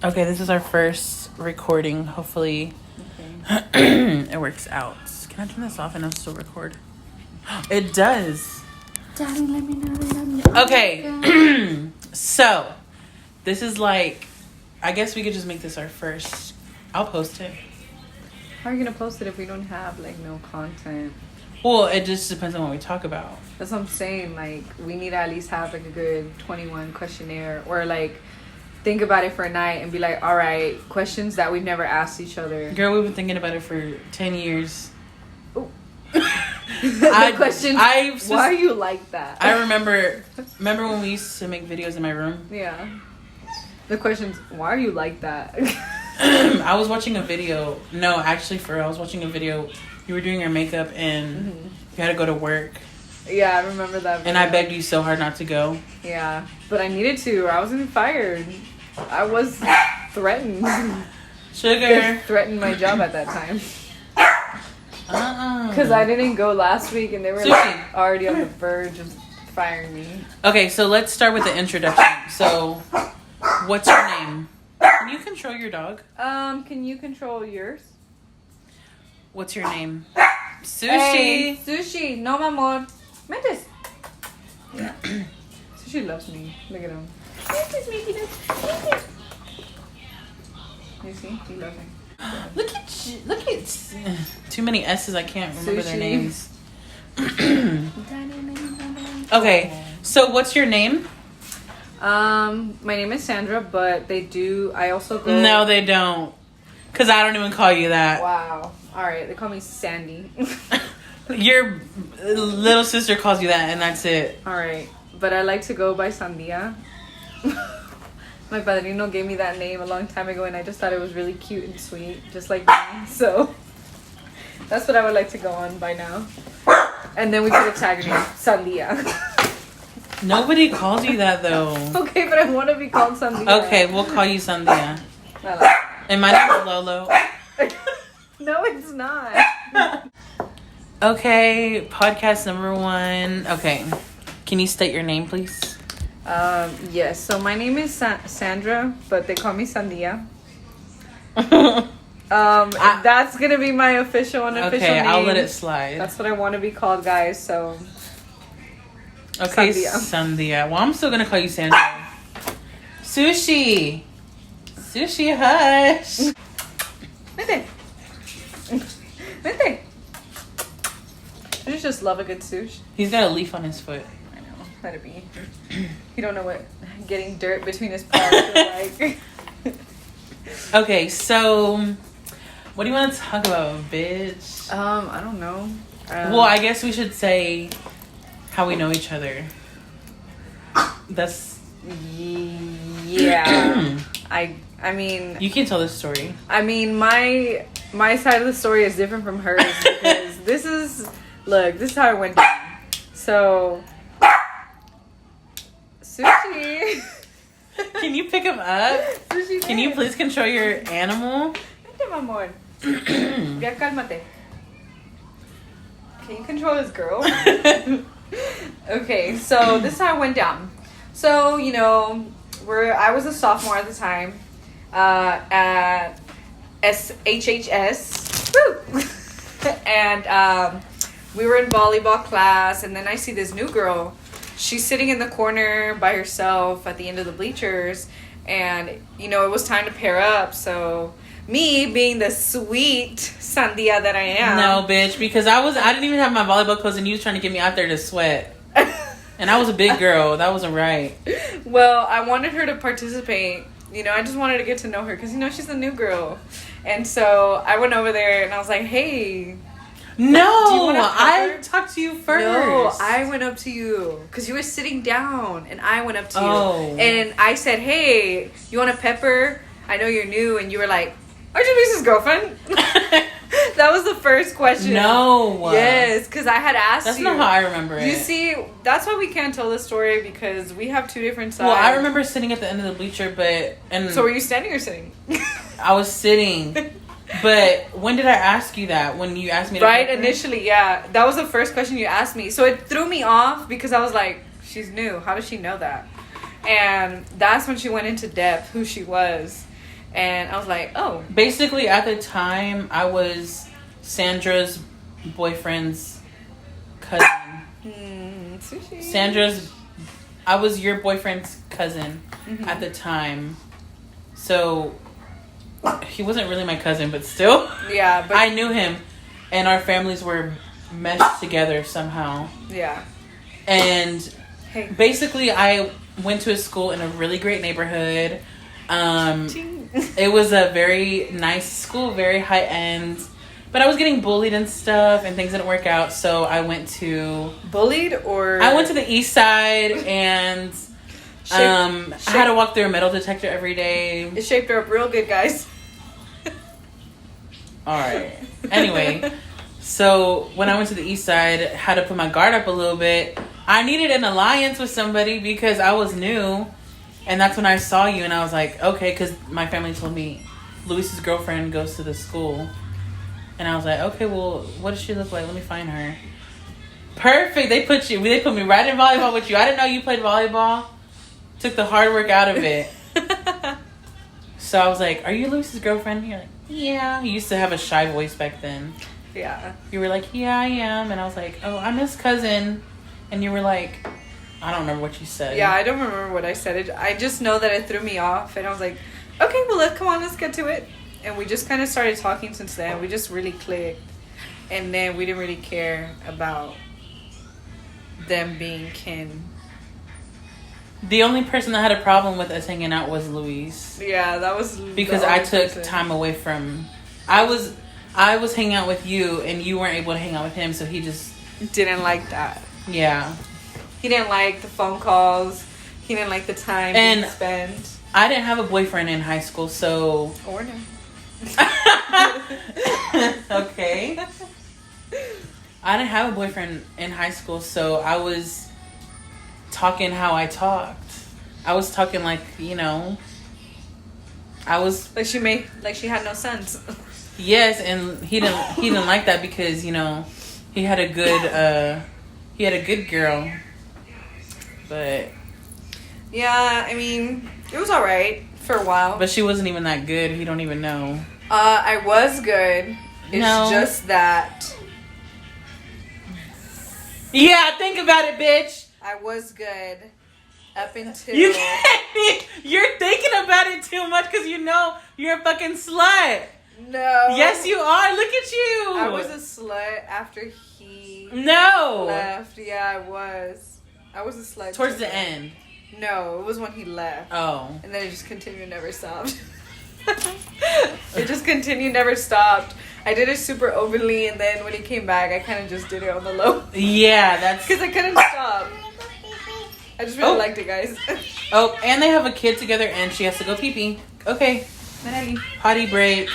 Okay, this is our first recording. Hopefully, it works out. Can I turn this off and I'll still record? It does. Daddy, let me know that I'm Okay, so this is like, I guess we could just make this our first. I'll post it. How are you gonna post it if we don't have like no content? Well, it just depends on what we talk about. That's what I'm saying. Like, we need to at least have like a good 21 questionnaire, or like think about it for a night and be like, all right, questions that we've never asked each other. Girl, we've been thinking about it for 10 years. Questions. Why are you like that? I remember when we used to make videos in my room? Yeah. The questions, why are you like that? I was watching a video. No, actually, I was watching a video. You were doing your makeup and you had to go to work. Yeah, I remember that video. And I begged you so hard not to go. Yeah, but I needed to, or I was gonna be fired. I was threatened. Sugar. They threatened my job at that time. Because I didn't go last week and they were like, already on the verge of firing me. Okay, so let's start with the introduction. So, what's your name? Can you control your dog? Can you control yours? What's your name? Sushi. Hey, Sushi. No, mi amor. Metes. Yeah. Sushi loves me. Look at him. You see? He loves me. Look at too many S's. I can't remember their names. Okay, so what's your name? My name is Sandra, but I also go. No, they don't. Cause I don't even call you that. Wow. All right, they call me Sandy. Your little sister calls you that, and that's it. All right, but I like to go by Sandia. My padrino gave me that name a long time ago, and I just thought it was really cute and sweet, just like me. So that's what I would like to go on by now. And then we could have tagged me Sandia. Nobody calls you that though. Okay, but I want to be called Sandia. Okay, we'll call you Sandia. I like it. And my name is Lolo. No, it's not. Okay, podcast number 1. Okay, can you state your name, please? Yes. So my name is Sandra, but they call me Sandia. That's gonna be my unofficial name. Okay, I'll let it slide. That's what I want to be called, guys. So. Okay, Sandia. Well, I'm still gonna call you Sandra. Sushi, hush. Vente. Vente. I just love a good sushi. He's got a leaf on his foot. I know. Let it be. You don't know what getting dirt between his paws is like. Okay, so what do you want to talk about, bitch? I don't know. Well, I guess we should say how we know each other. That's yeah. I mean, you can tell this story. I mean, my side of the story is different from hers because this is how it went down. So, Sushi. Can you pick him up? Sushi, can you please control your animal? Vente, amor. Ya cálmate. Can you control this girl? Okay, so this is how it went down. So, you know, I was a sophomore at the time at SHHS. Woo! And we were in volleyball class, and then I see this new girl. She's sitting in the corner by herself at the end of the bleachers, and, you know, it was time to pair up, so me being the sweet Sandia that I am. No, bitch, because I didn't even have my volleyball clothes, and you was trying to get me out there to sweat. And I was a big girl. That wasn't right. Well, I wanted her to participate. You know, I just wanted to get to know her because, you know, she's a new girl. And so I went over there and I was like, hey. No, I talked to you first. No, I went up to you because you were sitting down and I went up to you. Oh. And I said, hey, you want a pepper? I know you're new. And you were like, aren't you Lisa's girlfriend? That was the first question. No. Yes, because I had asked you. That's not how I remember it. You see, that's why we can't tell the story because we have two different sides. Well, I remember sitting at the end of the bleacher, So were you standing or sitting? I was sitting. But when did I ask you that? When you asked me to Right, initially, yeah. That was the first question you asked me. So it threw me off because I was like, she's new. How does she know that? And that's when she went into depth who she was. And I was like, oh. Basically, at the time, I was Sandra's boyfriend's cousin. Sushi. I was your boyfriend's cousin at the time. So, he wasn't really my cousin, but still. Yeah, but I knew him. And our families were meshed together somehow. Yeah. And basically, I went to a school in a really great neighborhood. It was a very nice school, very high end. But I was getting bullied and stuff, and things didn't work out. So I went to... Bullied or... I went to the east side, and I had to walk through a metal detector every day. It shaped her up real good, guys. Alright. Anyway, so when I went to the east side, I had to put my guard up a little bit. I needed an alliance with somebody because I was new. And that's when I saw you, and I was like, okay, because my family told me Luis's girlfriend goes to the school. And I was like, okay, well, what does she look like? Let me find her. Perfect. They put me right in volleyball with you. I didn't know you played volleyball. Took the hard work out of it. So I was like, are you Luis's girlfriend? You're like, yeah. You used to have a shy voice back then. Yeah. You were like, yeah, I am. And I was like, oh, I'm his cousin. And you were like, I don't remember what you said. Yeah, I don't remember what I said. I just know that it threw me off. And I was like, okay, well, let's get to it. And we just kind of started talking since then. We just really clicked. And then we didn't really care about them being kin. The only person that had a problem with us hanging out was Luis. Yeah, that was... Because I took time away from... I was hanging out with you, and you weren't able to hang out with him, so he just... Didn't like that. Yeah. He didn't like the phone calls. He didn't like the time he spent. I didn't have a boyfriend in high school, so... Or no. Okay. I didn't have a boyfriend in high school, so I was talking how I talked. I was talking like, I was... Like she had no sense. Yes, and he didn't like that because, he had a good girl. But... Yeah, I mean, it was alright for a while. But she wasn't even that good. You don't even know. I was good. It's just that... Yeah, think about it, bitch. I was good up until... You're thinking about it too much because you're a fucking slut. No. Yes, you are. Look at you. I was a slut after he left. Yeah, I was. I was a slut. Towards the end. No, it was when he left. Oh. And then it just continued, never stopped. It just continued, never stopped. I did it super openly, and then when he came back, I kind of just did it on the low. Yeah, that's... Because I couldn't stop. I just really liked it, guys. Oh, and they have a kid together, and she has to go pee-pee. Okay. Potty break.